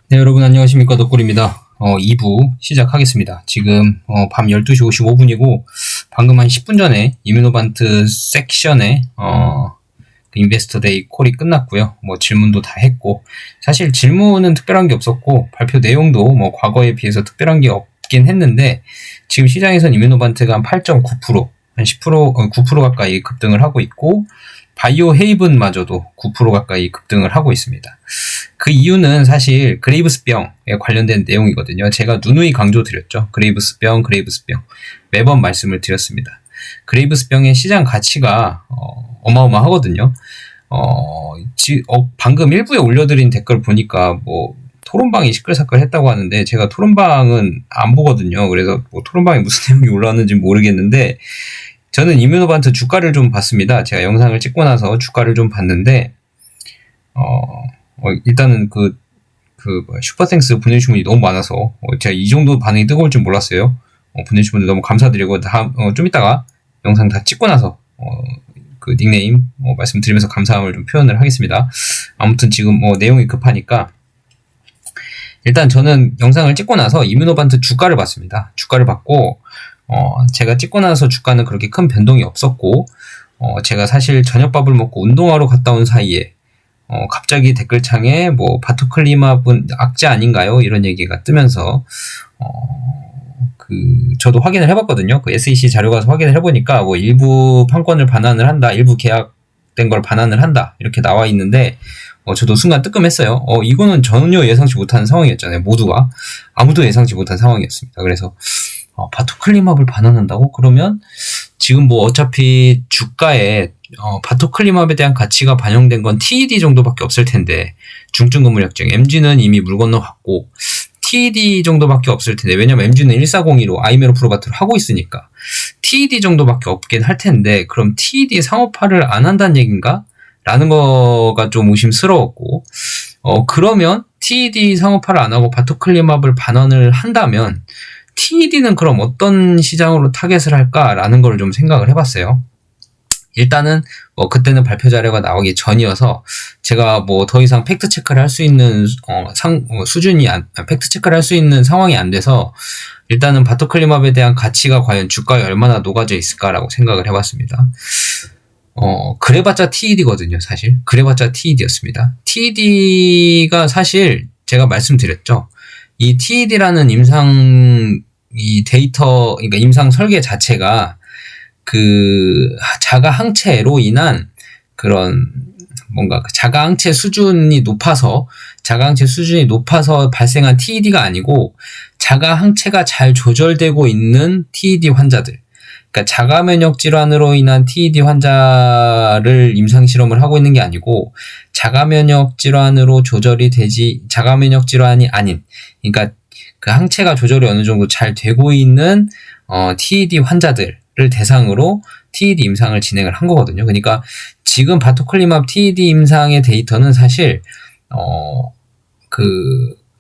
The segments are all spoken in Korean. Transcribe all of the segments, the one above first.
네, 여러분 안녕하십니까. 덕골입니다. 2부 시작하겠습니다. 지금 밤 12시 55분이고 방금 한 10분 전에 이뮤노반트 섹션에 그 인베스터 데이 콜이 끝났고요. 뭐 질문도 다 했고 사실 질문은 특별한 게 없었고 발표 내용도 뭐 과거에 비해서 특별한 게 없긴 했는데 지금 시장에선 이뮤노반트가 한 8.9%, 한 10%, 9% 가까이 급등을 하고 있고 바이오 헤이븐마저도 9% 가까이 급등을 하고 있습니다. 그 이유는 사실 그레이브스병에 관련된 내용이거든요. 제가 누누이 강조드렸죠. 그레이브스병. 매번 말씀을 드렸습니다. 그레이브스병의 시장 가치가 어마어마하거든요. 방금 일부에 올려드린 댓글 보니까 뭐 토론방이 시끌시끌 했다고 하는데 제가 토론방은 안 보거든요. 그래서 뭐 토론방에 무슨 내용이 올라왔는지 모르겠는데 저는 이뮤노반트 주가를 좀 봤습니다. 제가 영상을 찍고 나서 주가를 좀 봤는데 일단은 슈퍼땡스 분해 주문이 너무 많아서 제가 이 정도 반응이 뜨거울 줄 몰랐어요. 분해 주문들 너무 감사드리고 좀 이따가 영상 다 찍고 나서 그 닉네임 말씀드리면서 감사함을 좀 표현을 하겠습니다. 아무튼 지금 내용이 급하니까 일단 저는 영상을 찍고 나서 이뮤노반트 주가를 봤습니다. 주가를 봤고 제가 찍고 나서 주가는 그렇게 큰 변동이 없었고 제가 사실 저녁밥을 먹고 운동하러 갔다 온 사이에 갑자기 댓글창에 뭐 바토클리맙은 악재 아닌가요? 이런 얘기가 뜨면서 저도 확인을 해봤거든요. 그 SEC 자료 가서 확인을 해보니까 뭐 일부 판권을 반환을 한다, 일부 계약된 걸 반환을 한다 이렇게 나와 있는데 저도 순간 뜨끔했어요. 이거는 전혀 예상치 못한 상황이었잖아요. 모두가 아무도 예상치 못한 상황이었습니다. 그래서 바토클리맙을 반환한다고? 그러면 지금 뭐 어차피 주가에 바토클리맙에 대한 가치가 반영된 건 TED 정도밖에 없을 텐데 중증건물약증 MG는 이미 물 건너갔고 TED 정도밖에 없을 텐데 왜냐면 MG는 1402로 아이메로프로바트를 하고 있으니까 TED 정도밖에 없긴 할 텐데 그럼 TED 상업화를 안 한다는 얘기인가? 라는 거가 좀 의심스러웠고 그러면 TED 상업화를 안 하고 바토클리맙을 반환을 한다면 TED는 그럼 어떤 시장으로 타겟을 할까라는 걸 좀 생각을 해봤어요. 일단은 그때는 발표 자료가 나오기 전이어서 제가 뭐 더 이상 팩트 체크를 할 수 있는 팩트 체크를 할 수 있는 상황이 안 돼서 일단은 바토클리맙에 대한 가치가 과연 주가에 얼마나 녹아져 있을까라고 생각을 해봤습니다. 그래봤자 TED거든요, 사실. 그래봤자 TED였습니다. TED가 사실 제가 말씀드렸죠. 이 TED라는 이 데이터, 그러니까 임상 설계 자체가 자가 항체로 인한 그런 뭔가 자가 항체 수준이 높아서 발생한 TED가 아니고 자가 항체가 잘 조절되고 있는 TED 환자들. 그러니까 자가 면역 질환으로 인한 TED 환자를 임상 실험을 하고 있는 게 아니고 자가 면역 질환으로 자가 면역 질환이 아닌, 그러니까 그 항체가 조절이 어느 정도 잘 되고 있는 TED 환자들을 대상으로 TED 임상을 진행을 한 거거든요. 그러니까 지금 바토클리맙 TED 임상의 데이터는 사실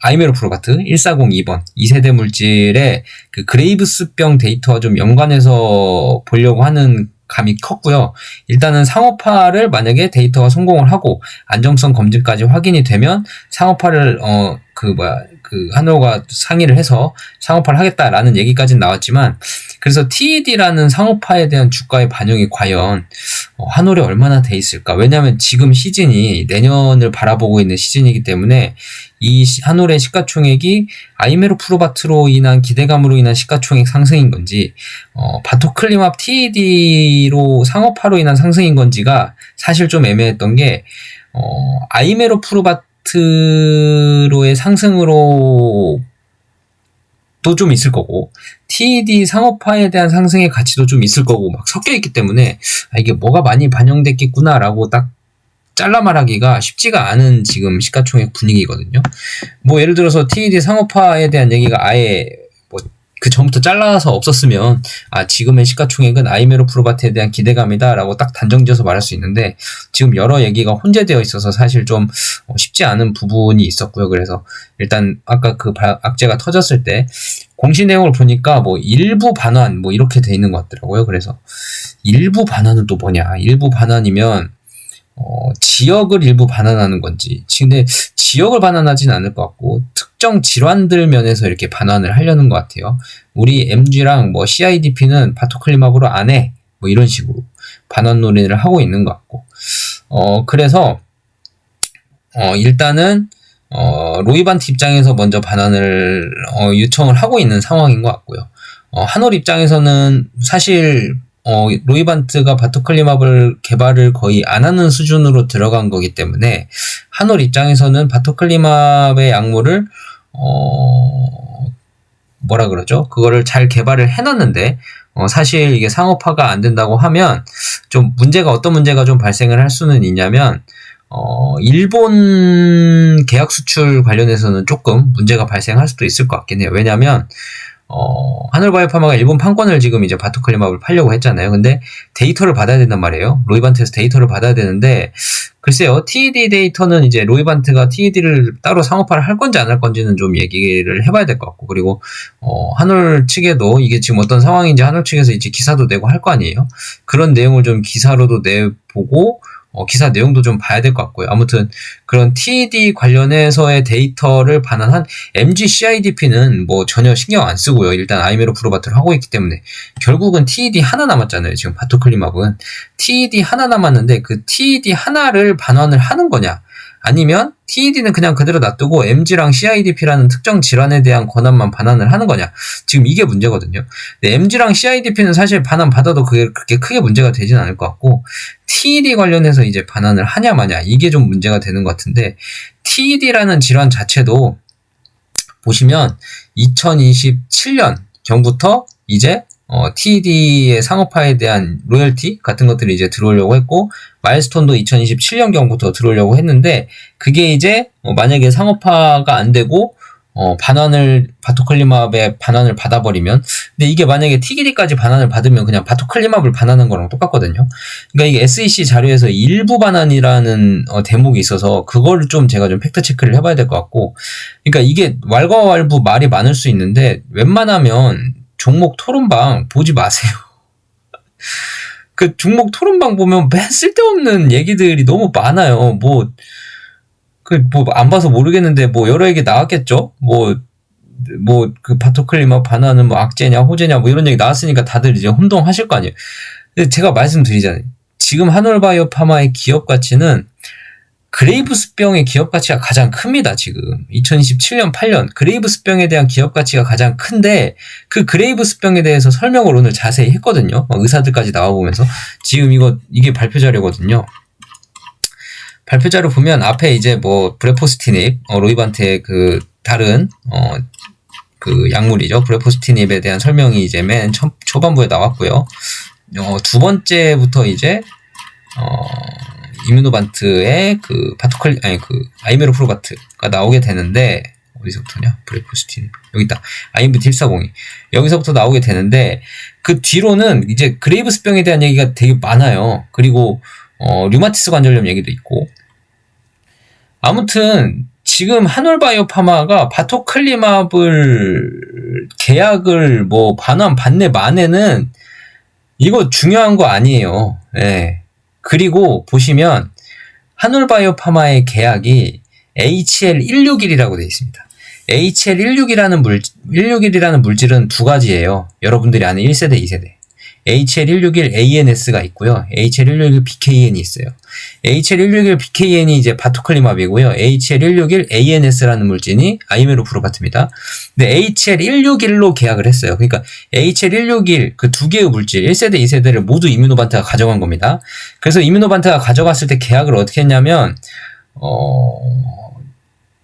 아이메로프로바트 1402번 2세대 물질의 그 그레이브스병 데이터와 좀 연관해서 보려고 하는 감이 컸고요. 일단은 상업화를 만약에 데이터가 성공을 하고 안정성 검증까지 확인이 되면 상업화를 한올가 상의를 해서 상업화를 하겠다라는 얘기까지는 나왔지만 그래서 TED라는 상업화에 대한 주가의 반영이 과연 한올에 얼마나 돼 있을까? 왜냐하면 지금 시즌이 내년을 바라보고 있는 시즌이기 때문에 이 한올의 시가총액이 아이메로프로바트로 인한 기대감으로 인한 시가총액 상승인 건지 바토클리맙 TED로 상업화로 인한 상승인 건지가 사실 좀 애매했던 게 아이메로프로바트로의 상승으로 또 좀 있을 거고 TED 상업화에 대한 상승의 가치도 좀 있을 거고 막 섞여 있기 때문에 이게 뭐가 많이 반영됐겠구나라고 딱 잘라 말하기가 쉽지가 않은 지금 시가총액 분위기거든요. 뭐 예를 들어서 TED 상업화에 대한 얘기가 아예 그 전부터 잘라서 없었으면 지금의 시가총액은 아이메로프로바트에 대한 기대감이다라고 딱 단정지어서 말할 수 있는데 지금 여러 얘기가 혼재되어 있어서 사실 좀 쉽지 않은 부분이 있었고요. 그래서 일단 아까 그 악재가 터졌을 때 공시 내용을 보니까 뭐 일부 반환 이렇게 돼 있는 것 같더라고요. 그래서 일부 반환은 또 뭐냐? 일부 반환이면 지역을 일부 반환하는 건지, 근데 지역을 반환하진 않을 것 같고 특정 질환들 면에서 이렇게 반환을 하려는 것 같아요. 우리 MG랑 뭐 CIDP는 바토클리마브로 안 해, 뭐 이런 식으로 반환 논의를 하고 있는 것 같고, 그래서 일단은 로이반트 입장에서 먼저 반환을 요청을 하고 있는 상황인 것 같고요. 한올 입장에서는 사실 로이반트가 바토클리마블 개발을 거의 안 하는 수준으로 들어간 거기 때문에 한올 입장에서는 바토클리마브의 약물을 뭐라 그러죠? 그거를 잘 개발을 해놨는데 사실 이게 상업화가 안 된다고 하면 좀 어떤 문제가 좀 발생을 할 수는 있냐면 일본 계약 수출 관련해서는 조금 문제가 발생할 수도 있을 것 같긴 해요. 왜냐면 한올바이오파마가 일본 판권을 지금 이제 바토클리마블을 팔려고 했잖아요. 근데 데이터를 받아야 된단 말이에요. 로이반트에서 데이터를 받아야 되는데, 글쎄요, TED 데이터는 이제 로이반트가 TED를 따로 상업화를 할 건지 안 할 건지는 좀 얘기를 해봐야 될 것 같고, 그리고 한올 측에도 이게 지금 어떤 상황인지 한올 측에서 이제 기사도 내고 할 거 아니에요. 그런 내용을 좀 기사로도 내보고 기사 내용도 좀 봐야 될 것 같고요. 아무튼 그런 TED 관련해서의 데이터를 반환한 MG CIDP는 뭐 전혀 신경 안 쓰고요. 일단 아이메로 프로바트를 하고 있기 때문에 결국은 TED 하나 남았잖아요. 지금 바토클리마브는 TED 하나 남았는데 그 TED 하나를 반환을 하는 거냐, 아니면 TED는 그냥 그대로 놔두고 MG랑 CIDP라는 특정 질환에 대한 권한만 반환을 하는 거냐, 지금 이게 문제거든요. 근데 MG랑 CIDP는 사실 반환 받아도 그게 그렇게 크게 문제가 되진 않을 것 같고, TED 관련해서 이제 반환을 하냐 마냐, 이게 좀 문제가 되는 것 같은데, TED라는 질환 자체도 보시면 2027년 경부터 이제 TED의 상업화에 대한 로열티 같은 것들이 이제 들어오려고 했고, 마일스톤도 2027년경부터 들어오려고 했는데, 그게 이제 만약에 상업화가 안 되고 바토클리마브의 반환을 받아버리면, 근데 이게 만약에 TED까지 반환을 받으면 그냥 바토클리마브를 반환한 거랑 똑같거든요. 그러니까 이게 SEC 자료에서 일부 반환이라는 대목이 있어서 그거를 제가 좀 팩트 체크를 해봐야 될 것 같고, 그러니까 이게 왈가왈부 말이 많을 수 있는데 웬만하면 종목 토론방 보지 마세요. 그 종목 토론방 보면 맨 쓸데없는 얘기들이 너무 많아요. 안 봐서 모르겠는데, 여러 얘기 나왔겠죠? 그 바토클리마브 반환은 악재냐, 호재냐, 이런 얘기 나왔으니까 다들 이제 혼동하실 거 아니에요. 근데 제가 말씀드리잖아요. 지금 한올바이오파마의 기업 가치는 그레이브스병의 기업 가치가 가장 큽니다. 지금 2027년 8년 그레이브스병에 대한 기업 가치가 가장 큰데, 그 그레이브스병에 대해서 설명을 오늘 자세히 했거든요. 의사들까지 나와보면서. 지금 이게 발표 자료거든요. 발표 자료 보면 앞에 이제 브레포스티닙, 로이반트의 그 다른 그 약물이죠. 브레포스티닙에 대한 설명이 이제 맨 초반부에 나왔고요. 두 번째부터 이제 이뮤노반트의 그 아이메로 프로바트가 나오게 되는데, 어디서부터냐? 브레포스티닙. 여기 있다. IMVT 1402. 여기서부터 나오게 되는데, 그 뒤로는 이제 그레이브스병에 대한 얘기가 되게 많아요. 그리고 류마티스 관절염 얘기도 있고. 아무튼 지금 한올바이오파마가 바토클리마블 계약을 반환 받네 마네는 이거 중요한 거 아니에요. 네. 그리고 보시면 한올바이오파마의 계약이 HL161이라고 되어 있습니다. HL161이라는 물질은 두 가지예요. 여러분들이 아는 1세대, 2세대. HL161ANS가 있고요. HL161BKN이 있어요. HL161BKN이 이제 바토클리마브이고요. HL161ANS라는 물질이 아이메로 프로바트입니다. 근데 HL161로 계약을 했어요. 그러니까 HL161 그 두 개의 물질, 1세대, 2세대를 모두 이뮤노반트가 가져간 겁니다. 그래서 이뮤노반트가 가져갔을 때 계약을 어떻게 했냐면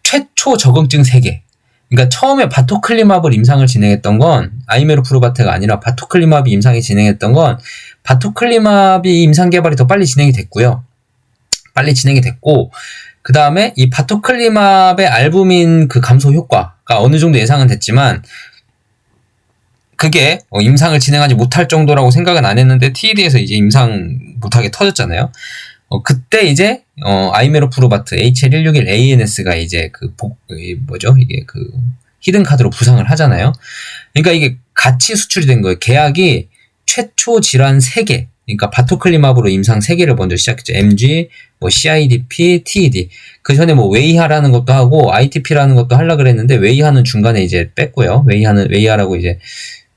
최초 적응증 3개. 그러니까 처음에 바토클리마블 임상을 진행했던 건 아이메로 프로바트가 아니라 바토클리마브 임상이 진행했던 건 바토클리마비 임상 개발이 더 빨리 진행이 됐고요. 빨리 진행이 됐고, 그 다음에 이 바토클리마브의 알부민 그 감소 효과가 어느 정도 예상은 됐지만 그게 임상을 진행하지 못할 정도라고 생각은 안 했는데 TED에서 이제 임상 못하게 터졌잖아요. 그때 이제 아이메로 프로바트 HL161ANS가 이제 이게 그 히든 카드로 부상을 하잖아요. 그러니까 이게 같이 수출이 된 거예요. 계약이 최초 질환 3개. 그러니까 바토클리마브로 임상 3개를 먼저 시작했죠. MG, 뭐 CIDP, TED. 그 전에 뭐 웨이하라는 것도 하고 ITP라는 것도 하려고 그랬는데 웨이하는 중간에 이제 뺐고요. 웨이하라고 이제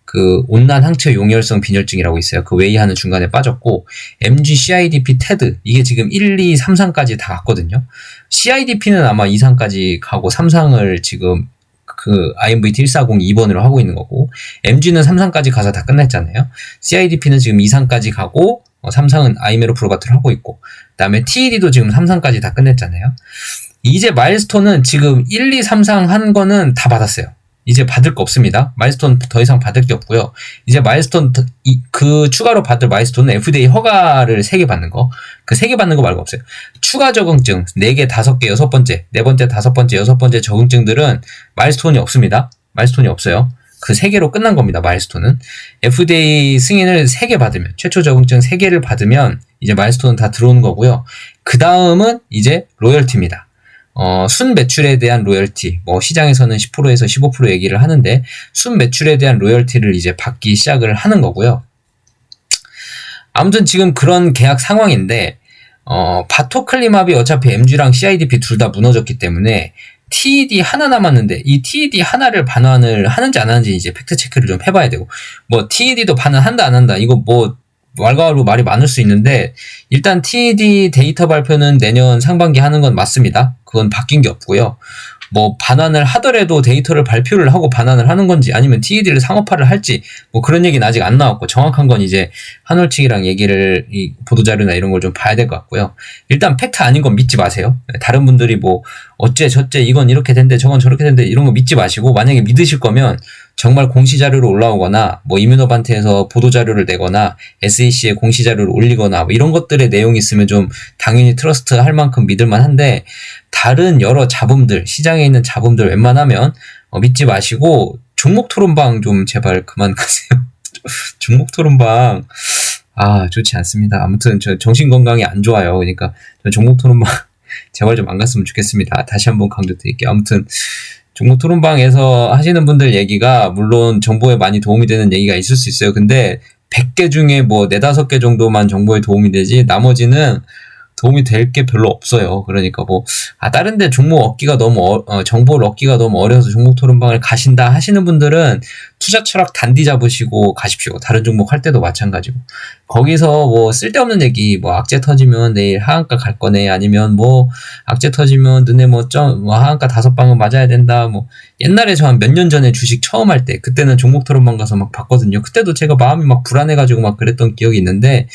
그 온난 항체 용혈성 빈혈증이라고 있어요. 그 웨이하는 중간에 빠졌고, MG, CIDP, TED 이게 지금 1, 2, 3, 4까지 다 갔거든요. CIDP는 아마 2, 3까지 가고 3, 4을 지금 그 IMVT 1402번으로 하고 있는 거고, MG는 3, 4까지 가서 다 끝냈잖아요. CIDP는 지금 2, 3까지 가고 3, 4은 아이메로프로바트를 하고 있고, 그 다음에 TED도 지금 3, 4까지 다 끝냈잖아요. 이제 마일스톤은 지금 1, 2, 3, 4 한 거는 다 받았어요. 이제 받을 거 없습니다. 마일스톤 더 이상 받을 게 없고요. 이제 마일스톤 그 추가로 받을 마일스톤은 FDA 허가를 3개 받는 거. 그 3개 받는 거 말고 없어요. 추가 적응증 4개, 5개, 6번째, 4번째, 5번째, 6번째 적응증들은 마일스톤이 없습니다. 마일스톤이 없어요. 그 3개로 끝난 겁니다. 마일스톤은. FDA 승인을 3개 받으면, 최초 적응증 3개를 받으면 이제 마일스톤은 다 들어오는 거고요. 그 다음은 이제 로열티입니다. 순 매출에 대한 로열티, 뭐 시장에서는 10%에서 15% 얘기를 하는데, 순 매출에 대한 로열티를 이제 받기 시작을 하는 거고요. 아무튼 지금 그런 계약 상황인데, 바토클리마비 어차피 MG랑 CIDP 둘 다 무너졌기 때문에 TED 하나 남았는데, 이 TED 하나를 반환을 하는지 안 하는지 이제 팩트 체크를 좀 해봐야 되고, 뭐 TED도 반환한다 안 한다, 이거 뭐 왈가왈부 말이 많을 수 있는데, 일단 TED 데이터 발표는 내년 상반기 하는 건 맞습니다. 그건 바뀐 게 없고요. 뭐 반환을 하더라도 데이터를 발표를 하고 반환을 하는 건지, 아니면 TED를 상업화를 할지, 뭐 그런 얘기는 아직 안 나왔고, 정확한 건 이제 한올 측이랑 얘기를, 이 보도자료나 이런 걸 좀 봐야 될 것 같고요. 일단 팩트 아닌 건 믿지 마세요. 다른 분들이 뭐 어째 저째 이건 이렇게 된대 저건 저렇게 된대 이런 거 믿지 마시고, 만약에 믿으실 거면 정말 공시자료로 올라오거나, 뭐 이뮤노반트에서 보도자료를 내거나 SEC에 공시자료를 올리거나 뭐 이런 것들의 내용이 있으면 좀 당연히 트러스트 할 만큼 믿을만 한데, 다른 여러 자본들, 시장에 있는 자본들 웬만하면 믿지 마시고, 종목 토론방 좀 제발 그만 가세요. 종목 토론방 좋지 않습니다. 아무튼 저 정신 건강이 안 좋아요. 그러니까 저 종목 토론방 제발 좀 안 갔으면 좋겠습니다. 다시 한번 강조드릴게요. 아무튼 종목 토론방에서 하시는 분들 얘기가 물론 정보에 많이 도움이 되는 얘기가 있을 수 있어요. 근데 100개 중에 뭐 4, 5개 정도만 정보에 도움이 되지, 나머지는 도움이 될 게 별로 없어요. 그러니까 뭐 다른 데 종목 얻기가 너무 정보를 얻기가 너무 어려워서 종목 토론방을 가신다 하시는 분들은 투자 철학 단디 잡으시고 가십시오. 다른 종목 할 때도 마찬가지고. 거기서 뭐 쓸데없는 얘기, 뭐 악재 터지면 내일 하한가 갈 거네, 아니면 뭐 악재 터지면 너네 뭐 하한가 5방은 맞아야 된다, 뭐 옛날에 저 한 몇 년 전에 주식 처음 할 때, 그때는 종목 토론방 가서 막 봤거든요. 그때도 제가 마음이 막 불안해가지고 막 그랬던 기억이 있는데,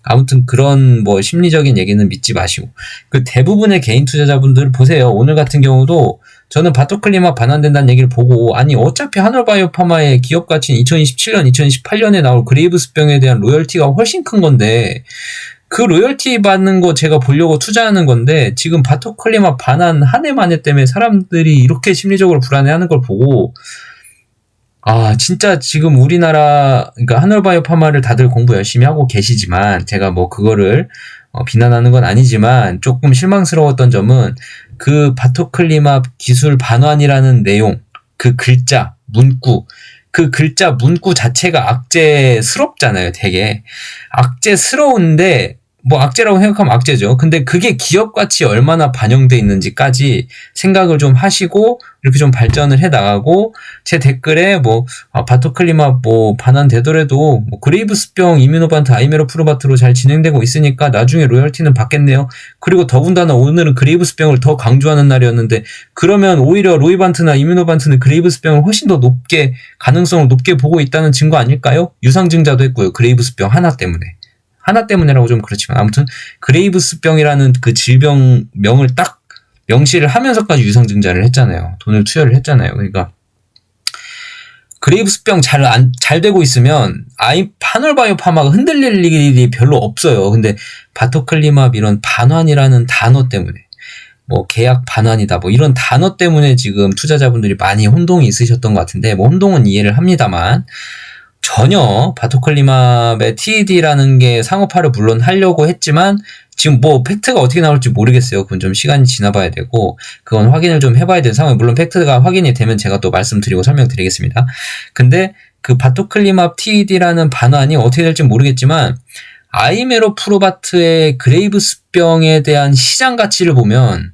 아무튼 그런 뭐 심리적인 얘기는 믿지 마시고, 그 대부분의 개인 투자자분들 보세요. 오늘 같은 경우도 저는 바토클리마 반환된다는 얘기를 보고, 아니 어차피 한올바이오파마의 기업 가치는 2027년, 2018년에 나올 그레이브스병에 대한 로열티가 훨씬 큰 건데, 그 로열티 받는 거 제가 보려고 투자하는 건데, 지금 바토클리마 반환 한 해 만에 때문에 사람들이 이렇게 심리적으로 불안해하는 걸 보고, 진짜 지금 우리나라, 그러니까 한올바이오파마를 다들 공부 열심히 하고 계시지만, 제가 뭐 그거를 비난하는 건 아니지만 조금 실망스러웠던 점은, 그 바토클리맙 기술 반환이라는 내용, 그 글자, 문구, 그 글자 문구 자체가 악재스럽잖아요. 되게 악재스러운데, 뭐 악재라고 생각하면 악재죠. 근데 그게 기업 가치에 얼마나 반영돼 있는지까지 생각을 좀 하시고 이렇게 좀 발전을 해 나가고, 제 댓글에 뭐 바토클리마 뭐 반환되더라도 뭐 그레이브스병, 이뮤노반트, 아이메로프로바트로 잘 진행되고 있으니까 나중에 로열티는 받겠네요. 그리고 더군다나 오늘은 그레이브스병을 더 강조하는 날이었는데, 그러면 오히려 로이반트나 이뮤노반트는 그레이브스병을 훨씬 더 높게, 가능성을 높게 보고 있다는 증거 아닐까요? 유상증자도 했고요. 그레이브스병 하나 때문에라고 좀 그렇지만, 아무튼 그레이브스병이라는 그 질병명을 딱 명시를 하면서까지 유상증자를 했잖아요. 돈을 투여를 했잖아요. 그러니까 그레이브스병 잘 되고 있으면 한올바이오파마가 흔들릴 일이 별로 없어요. 근데 바토클리맙 이런 반환이라는 단어 때문에, 뭐 계약 반환이다 뭐 이런 단어 때문에 지금 투자자분들이 많이 혼동이 있으셨던 것 같은데, 뭐 혼동은 이해를 합니다만, 전혀 바토클리맙의 TED라는 게 상업화를 물론 하려고 했지만, 지금 뭐 팩트가 어떻게 나올지 모르겠어요. 그건 좀 시간이 지나봐야 되고, 그건 확인을 좀 해봐야 되는 상황이, 물론 팩트가 확인이 되면 제가 또 말씀드리고 설명드리겠습니다. 근데 그 바토클리맙 TED라는 반환이 어떻게 될지 모르겠지만, 아이메로프로바트의 그레이브스병에 대한 시장 가치를 보면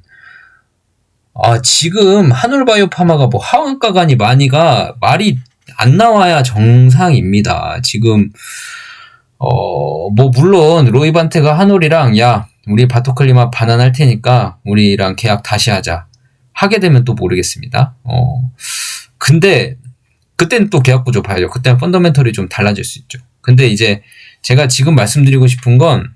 지금 한올바이오파마가 뭐 하한가가니 마니가 말이 안 나와야 정상입니다. 지금 뭐 물론 로이반테가 한올이랑 야 우리 바토클리마 반환할 테니까 우리랑 계약 다시 하게 되면 또 모르겠습니다. 근데 그때는 또 계약 구조 봐야죠. 그때는 펀더멘털이 좀 달라질 수 있죠. 근데 이제 제가 지금 말씀드리고 싶은 건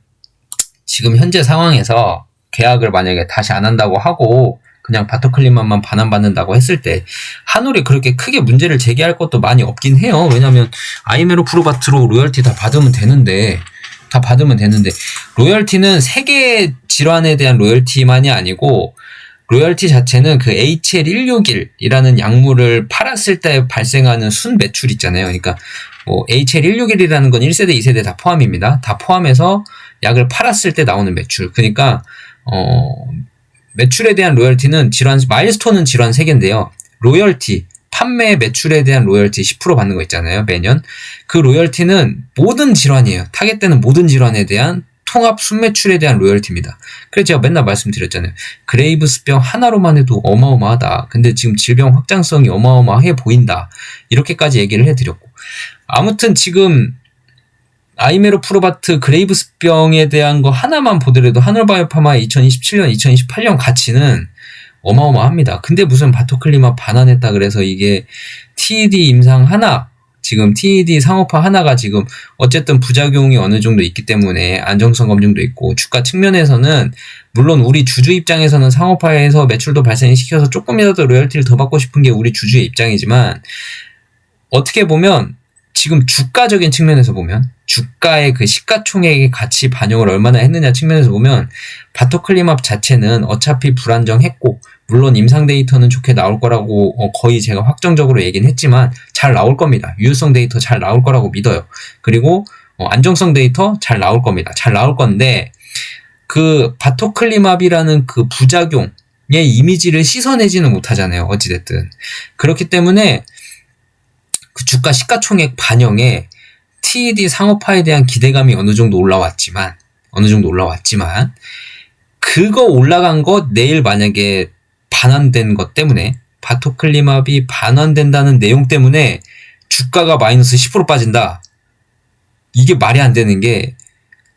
지금 현재 상황에서 계약을 만약에 다시 안 한다고 하고 그냥 바토클리마만 반환받는다고 했을 때 한올이 그렇게 크게 문제를 제기할 것도 많이 없긴 해요. 왜냐면 아이메로프로바트로 로열티 다 받으면 되는데 로열티는 세계 질환에 대한 로열티만이 아니고 로열티 자체는 그 HL161이라는 약물을 팔았을 때 발생하는 순 매출 있잖아요. 그러니까 뭐 HL161이라는 건 1세대, 2세대 다 포함입니다. 다 포함해서 약을 팔았을 때 나오는 매출. 그러니까 매출에 대한 로열티는 마일스톤은 질환 3개인데요. 로열티, 판매 매출에 대한 로열티 10% 받는 거 있잖아요. 매년. 그 로열티는 모든 질환이에요. 타겟되는 모든 질환에 대한 통합 순매출에 대한 로열티입니다. 그래서 제가 맨날 말씀드렸잖아요. 그레이브스병 하나로만 해도 어마어마하다. 근데 지금 질병 확장성이 어마어마해 보인다. 이렇게까지 얘기를 해드렸고. 아무튼 지금 아이메로프로바트 그레이브스병에 대한 거 하나만 보더라도 한올바이오파마의 2027년, 2028년 가치는 어마어마합니다. 근데 무슨 바토클리마 반환했다 그래서 이게 TED 임상 하나, 지금 TED 상업화 하나가 지금 어쨌든 부작용이 어느 정도 있기 때문에 안정성 검증도 있고 주가 측면에서는 물론 우리 주주 입장에서는 상업화해서 매출도 발생시켜서 조금이라도 로열티를 더 받고 싶은 게 우리 주주의 입장이지만 어떻게 보면 지금 주가적인 측면에서 보면 주가의 그 시가총액의 가치 반영을 얼마나 했느냐 측면에서 보면 바토클리맙 자체는 어차피 불안정했고 물론 임상 데이터는 좋게 나올 거라고 거의 제가 확정적으로 얘기는 했지만 잘 나올 겁니다. 유효성 데이터 잘 나올 거라고 믿어요. 그리고 안정성 데이터 잘 나올 겁니다. 잘 나올 건데 그 바토클리맙이라는 그 부작용의 이미지를 씻어내지는 못하잖아요. 어찌됐든. 그렇기 때문에 그 주가 시가총액 반영에 TED 상업화에 대한 기대감이 어느 정도 올라왔지만 그거 올라간 거 내일 만약에 반환된 것 때문에 바토클리맙이 반환된다는 내용 때문에 주가가 마이너스 10% 빠진다. 이게 말이 안 되는 게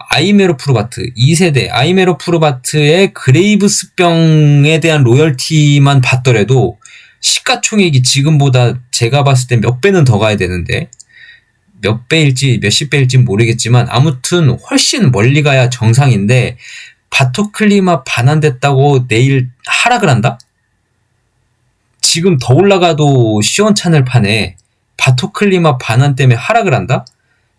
아이메로프로바트 2세대 아이메로프로바트의 그레이브스병에 대한 로열티만 받더라도 시가총액이 지금보다 제가 봤을 때 몇 배는 더 가야 되는데 몇 배일지 몇십 배일지 모르겠지만 아무튼 훨씬 멀리 가야 정상인데 바토클리맙 반환됐다고 내일 하락을 한다? 지금 더 올라가도 시원찮을 판에 바토클리맙 반환 때문에 하락을 한다?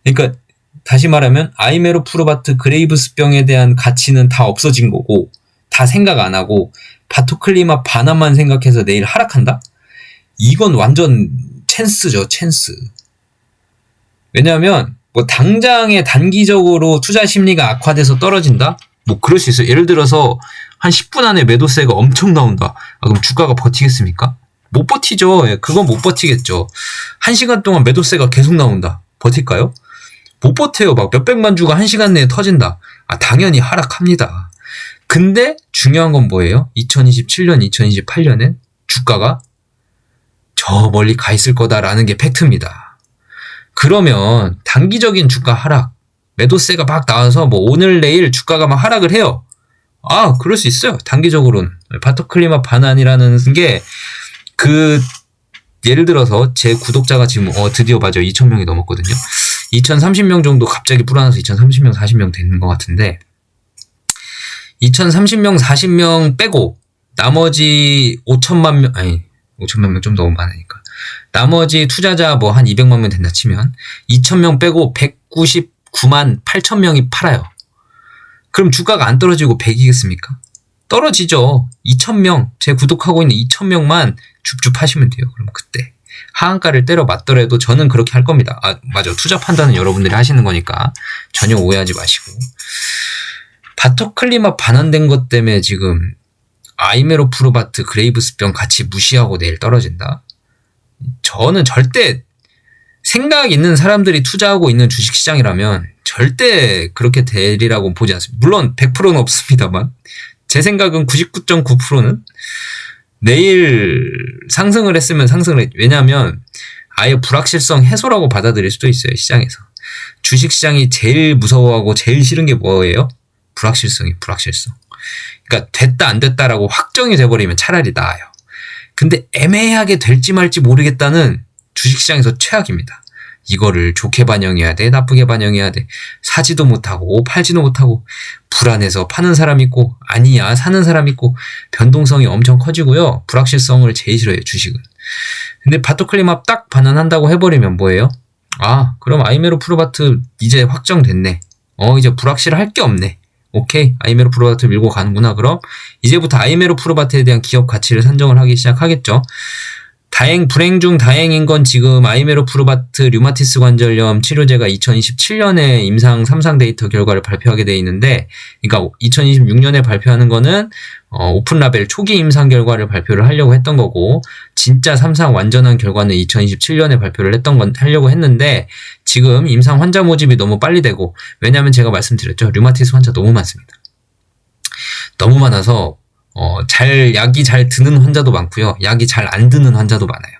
그러니까 다시 말하면 아이메로프로바트 그레이브스병에 대한 가치는 다 없어진 거고 다 생각 안 하고 바토클리맙 반환만 생각해서 내일 하락한다? 이건 완전 찬스죠, 찬스. 왜냐하면 뭐 당장에 단기적으로 투자 심리가 악화돼서 떨어진다? 뭐 그럴 수 있어요. 예를 들어서 한 10분 안에 매도세가 엄청 나온다. 그럼 주가가 버티겠습니까? 못 버티죠. 예, 그건 못 버티겠죠. 1시간 동안 매도세가 계속 나온다. 버틸까요? 못 버텨요. 막 몇백만 주가 1시간 내에 터진다. 당연히 하락합니다. 근데 중요한 건 뭐예요? 2027년, 2028년엔 주가가 저 멀리 가 있을 거다라는 게 팩트입니다. 그러면 단기적인 주가 하락, 매도세가 막 나와서 뭐 오늘 내일 주가가 막 하락을 해요. 그럴 수 있어요. 단기적으로는. 바토클리맙 반환이라는 게 예를 들어서 제 구독자가 지금 드디어 맞아요. 2,000명이 넘었거든요. 2,030명 정도 갑자기 불어나서 2,030명, 40명 되는 것 같은데 2,030명, 40명 빼고 나머지 5천만 명, 5천만 명 좀 너무 많으니까. 나머지 투자자 뭐 한 200만 명 된다 치면 2,000명 빼고 199만 8천 명이 팔아요. 그럼 주가가 안 떨어지고 100이겠습니까? 떨어지죠. 2,000명, 제 구독하고 있는 2,000명만 줍줍 하시면 돼요. 그럼 그때 하한가를 때려 맞더라도 저는 그렇게 할 겁니다. 맞아. 투자 판단은 여러분들이 하시는 거니까 전혀 오해하지 마시고. 바토클리맙 반환된 것 때문에 지금 아이메로프로바트 그레이브스병 같이 무시하고 내일 떨어진다? 저는 절대 생각 있는 사람들이 투자하고 있는 주식시장이라면 절대 그렇게 되리라고 보지 않습니다. 물론 100%는 없습니다만 제 생각은 99.9%는 내일 상승을 했으면 왜냐하면 아예 불확실성 해소라고 받아들일 수도 있어요. 시장에서. 주식시장이 제일 무서워하고 제일 싫은 게 뭐예요? 불확실성. 그러니까 됐다 안 됐다라고 확정이 돼버리면 차라리 나아요. 근데 애매하게 될지 말지 모르겠다는 주식시장에서 최악입니다. 이거를 좋게 반영해야 돼, 나쁘게 반영해야 돼, 사지도 못하고 팔지도 못하고 불안해서 파는 사람 있고 아니야 사는 사람 있고 변동성이 엄청 커지고요. 불확실성을 제일 싫어해요, 주식은. 근데 바토클리맙 딱 반환한다고 해버리면 뭐예요? 아, 그럼 아이메로 프로바트 이제 확정됐네. 이제 불확실할 게 없네. 오케이, 아이메로 프로바트 밀고 가는구나. 그럼 이제부터 아이메로 프로바트에 대한 기업 가치를 산정을 하기 시작하겠죠. 불행 중 다행인 건 지금 아이메로 프로바트 류마티스 관절염 치료제가 2027년에 임상 3상 데이터 결과를 발표하게 돼 있는데, 그러니까 2026년에 발표하는 거는 오픈 라벨 초기 임상 결과를 발표를 하려고 했던 거고, 진짜 3상 완전한 결과는 2027년에 발표를 하려고 했는데, 지금 임상 환자 모집이 너무 빨리 되고, 왜냐면 제가 말씀드렸죠. 류마티스 환자 너무 많습니다. 너무 많아서 약이 잘 드는 환자도 많고요. 약이 잘 안 드는 환자도 많아요.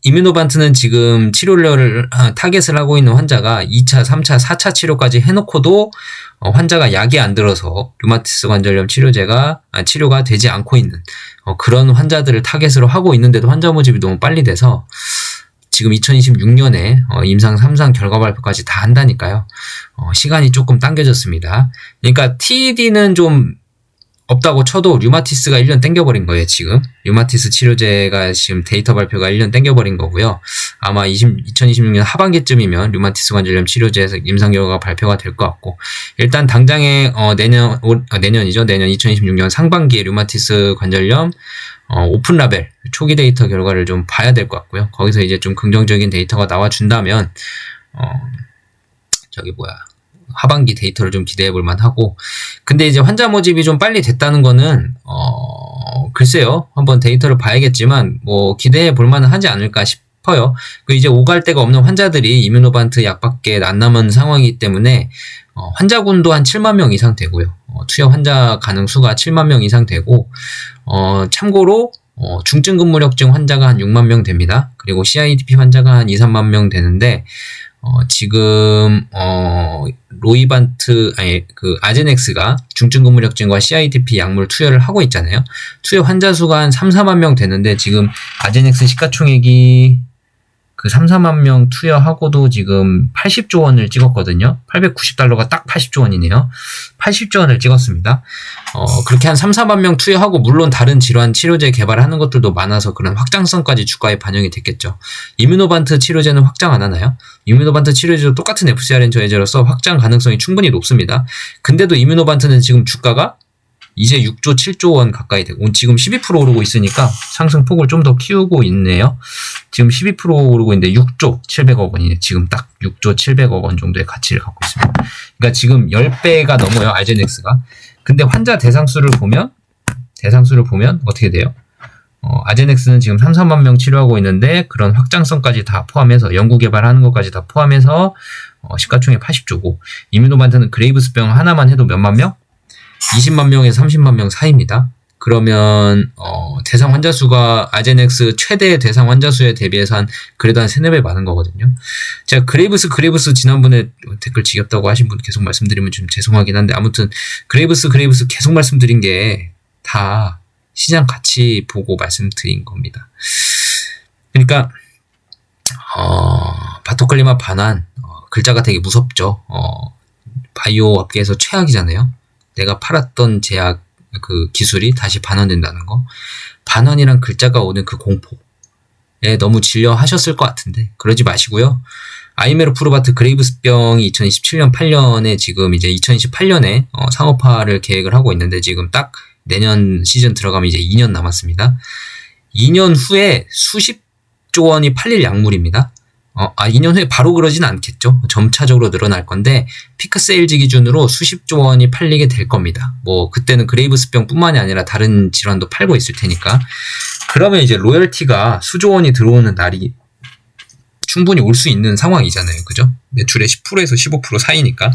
이뮤노반트는 지금 치료를 타겟을 하고 있는 환자가 2차, 3차, 4차 치료까지 해놓고도 환자가 약이 안 들어서 류마티스 관절염 치료가 되지 않고 있는 그런 환자들을 타겟으로 하고 있는데도 환자 모집이 너무 빨리 돼서 지금 2026년에 임상 3상 결과 발표까지 다 한다니까요. 시간이 조금 당겨졌습니다. 그러니까 TED는 좀 없다고 쳐도 류마티스가 1년 땡겨버린 거예요, 지금. 류마티스 치료제가 지금 데이터 발표가 1년 땡겨버린 거고요. 아마 2026년 하반기쯤이면 류마티스 관절염 치료제에서 임상 결과가 발표가 될 것 같고, 일단 당장에 내년이죠. 내년 2026년 상반기에 류마티스 관절염 오픈 라벨 초기 데이터 결과를 좀 봐야 될 것 같고요. 거기서 이제 좀 긍정적인 데이터가 나와준다면 하반기 데이터를 좀 기대해 볼 만하고, 근데 이제 환자 모집이 좀 빨리 됐다는 거는 글쎄요, 한번 데이터를 봐야겠지만 기대해 볼 만은 하지 않을까 싶어요. 이제 오갈 데가 없는 환자들이 이뮤노반트 약밖에 안 남은 상황이기 때문에 환자군도 한 7만 명 이상 되고요. 투여 환자 가능 수가 7만 명 이상 되고, 참고로 중증 근무력증 환자가 한 6만 명 됩니다. 그리고 CIDP 환자가 한 2, 3만 명 되는데, 지금 아제넥스가 중증 근무력증과 CIDP 약물 투여를 하고 있잖아요. 투여 환자 수가 한 3, 4만 명 되는데, 지금 아제넥스 시가총액이 3, 4만 명 투여하고도 지금 80조 원을 찍었거든요. 890달러가 딱 80조 원이네요. 80조 원을 찍었습니다. 그렇게 한 3, 4만 명 투여하고, 물론 다른 질환 치료제 개발하는 것들도 많아서 그런 확장성까지 주가에 반영이 됐겠죠. 이뮤노반트 치료제는 확장 안 하나요? 이뮤노반트 치료제도 똑같은 FcRn 저해제로서 확장 가능성이 충분히 높습니다. 근데도 이뮤노반트는 지금 주가가 이제 6조, 7조 원 가까이 되고, 지금 12% 오르고 있으니까 상승폭을 좀 더 키우고 있네요. 지금 12% 오르고 있는데 6조 700억 원이네. 지금 딱 6조 700억 원 정도의 가치를 갖고 있습니다. 그러니까 지금 10배가 넘어요, 아제넥스가. 근데 환자 대상수를 보면 어떻게 돼요? 아제넥스는 지금 3, 4만 명 치료하고 있는데, 그런 확장성까지 다 포함해서, 연구 개발하는 것까지 다 포함해서 시가총액 80조고, 이뮤노반트는 그레이브스병 하나만 해도 몇만 명? 20만 명에서 30만 명 사이입니다. 그러면 대상 환자 수가 아제넥스 최대 대상 환자 수에 대비해서 그래도 한 3-4배 많은 거거든요. 제가 그레이브스 지난번에 댓글 지겹다고 하신 분 계속 말씀드리면 좀 죄송하긴 한데, 아무튼 그레이브스 계속 말씀드린 게 다 시장 가치 보고 말씀드린 겁니다. 그러니까 바토클리맙 반환, 글자가 되게 무섭죠. 바이오 업계에서 최악이잖아요. 내가 팔았던 제약 기술이 다시 반환된다는 거. 반환이란 글자가 오는 그 공포에 너무 질려 하셨을 것 같은데, 그러지 마시고요. 아이메로 프로바트 그레이브스병이 2017년 8년에 지금 이제 2028년에 상업화를 계획을 하고 있는데, 지금 딱 내년 시즌 들어가면 이제 2년 남았습니다. 2년 후에 수십조 원이 팔릴 약물입니다. 2년 후에 바로 그러진 않겠죠. 점차적으로 늘어날 건데, 피크 세일즈 기준으로 수십조 원이 팔리게 될 겁니다. 그때는 그레이브스병 뿐만이 아니라 다른 질환도 팔고 있을 테니까. 그러면 이제 로열티가 수조 원이 들어오는 날이 충분히 올 수 있는 상황이잖아요. 그죠? 매출의 10%에서 15% 사이니까.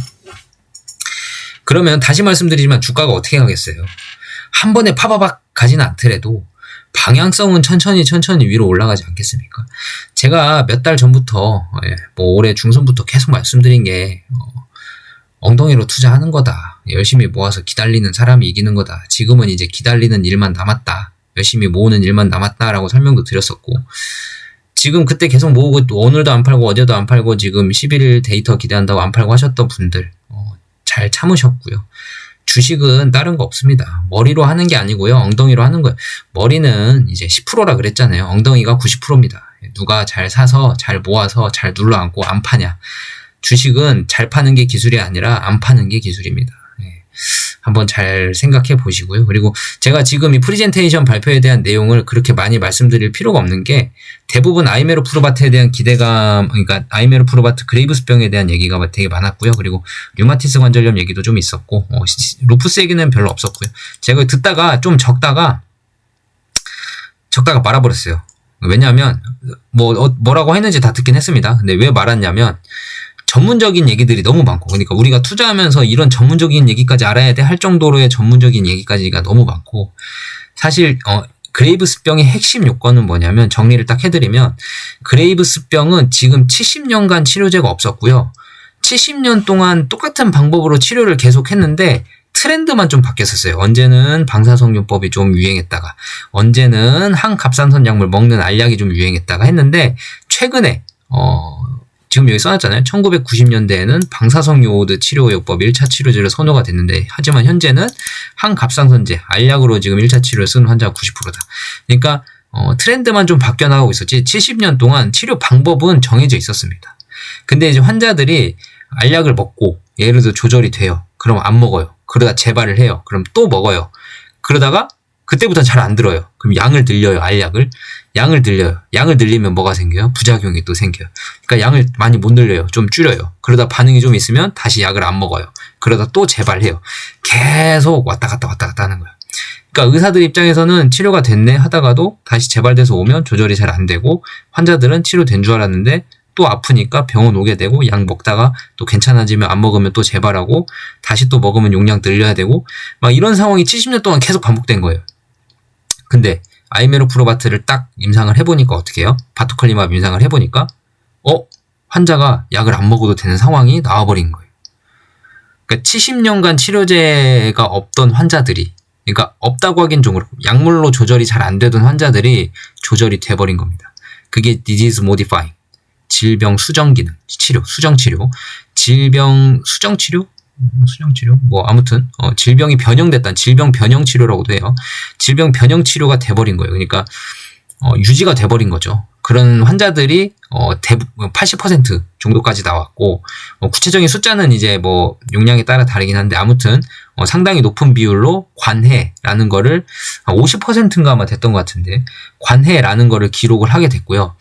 그러면 다시 말씀드리지만 주가가 어떻게 가겠어요? 한 번에 파바박 가지는 않더라도 방향성은 천천히 위로 올라가지 않겠습니까? 제가 몇 달 전부터 뭐 올해 중순부터 계속 말씀드린 게 엉덩이로 투자하는 거다. 열심히 모아서 기다리는 사람이 이기는 거다. 지금은 이제 기다리는 일만 남았다. 열심히 모으는 일만 남았다라고 설명도 드렸었고, 지금 그때 계속 모으고 또 오늘도 안 팔고 어제도 안 팔고 지금 11일 데이터 기대한다고 안 팔고 하셨던 분들 잘 참으셨고요. 주식은 다른 거 없습니다. 머리로 하는 게 아니고요. 엉덩이로 하는 거예요. 머리는 이제 10%라 그랬잖아요. 엉덩이가 90%입니다. 누가 잘 사서 잘 모아서 잘 눌러앉고 안 파냐. 주식은 잘 파는 게 기술이 아니라 안 파는 게 기술입니다. 한번 잘 생각해 보시고요. 그리고 제가 지금 이 프리젠테이션 발표에 대한 내용을 그렇게 많이 말씀드릴 필요가 없는 게 대부분 아이메로 프로바트에 대한 기대감, 그러니까 아이메로 프로바트 그레이브스병에 대한 얘기가 되게 많았고요. 그리고 류마티스 관절염 얘기도 좀 있었고, 루푸스 얘기는 별로 없었고요. 제가 듣다가 좀 적다가 말아버렸어요. 왜냐하면 뭐라고 했는지 다 듣긴 했습니다. 근데 왜 말았냐면 전문적인 얘기들이 너무 많고, 그러니까 우리가 투자하면서 이런 전문적인 얘기까지 알아야 돼 할 정도로의 전문적인 얘기까지가 너무 많고, 사실 그레이브스병의 핵심 요건은 뭐냐면, 정리를 딱 해드리면 그레이브스병은 지금 70년간 치료제가 없었고요. 70년 동안 똑같은 방법으로 치료를 계속했는데 트렌드만 좀 바뀌었었어요. 언제는 방사성요법이 좀 유행했다가, 언제는 항갑상선 약물 먹는 알약이 좀 유행했다가 했는데, 최근에 지금 여기 써놨잖아요. 1990년대에는 방사성요오드 치료요법 1차 치료제로 선호가 됐는데, 하지만 현재는 항갑상선제, 알약으로 지금 1차 치료를 쓰는 환자가 90%다. 그러니까 트렌드만 좀 바뀌어나가고 있었지 70년 동안 치료 방법은 정해져 있었습니다. 근데 이제 환자들이 알약을 먹고 예를 들어 조절이 돼요. 그럼 안 먹어요. 그러다 재발을 해요. 그럼 또 먹어요. 그러다가 그때부터는 잘 안 들어요. 그럼 양을 늘려요. 알약을. 양을 늘리면 뭐가 생겨요? 부작용이 또 생겨요. 그러니까 양을 많이 못 늘려요. 좀 줄여요. 그러다 반응이 좀 있으면 다시 약을 안 먹어요. 그러다 또 재발해요. 계속 왔다 갔다 하는 거예요. 그러니까 의사들 입장에서는 치료가 됐네 하다가도 다시 재발돼서 오면 조절이 잘 안 되고, 환자들은 치료된 줄 알았는데 또 아프니까 병원 오게 되고, 약 먹다가 또 괜찮아지면 안 먹으면 또 재발하고, 다시 또 먹으면 용량 늘려야 되고, 막 이런 상황이 70년 동안 계속 반복된 거예요. 근데 아이메로 프로바트를 딱 임상을 해보니까 어떻게 해요? 바토클리마브 임상을 해보니까 환자가 약을 안 먹어도 되는 상황이 나와버린 거예요. 그러니까 70년간 치료제가 없던 환자들이, 그러니까 없다고 하긴 좀 그렇고 약물로 조절이 잘 안 되던 환자들이 조절이 돼버린 겁니다. 그게 disease modifying, 질병 수정 기능 치료, 아무튼 질병이 변형됐다는 질병 변형 치료라고도 해요. 질병 변형 치료가 돼버린 거예요. 그러니까 유지가 돼버린 거죠. 그런 환자들이 80% 정도까지 나왔고, 구체적인 숫자는 이제 뭐 용량에 따라 다르긴 한데, 아무튼 상당히 높은 비율로 관해라는 거를 50%인가 아마 됐던 것 같은데, 관해라는 거를 기록을 하게 됐고요.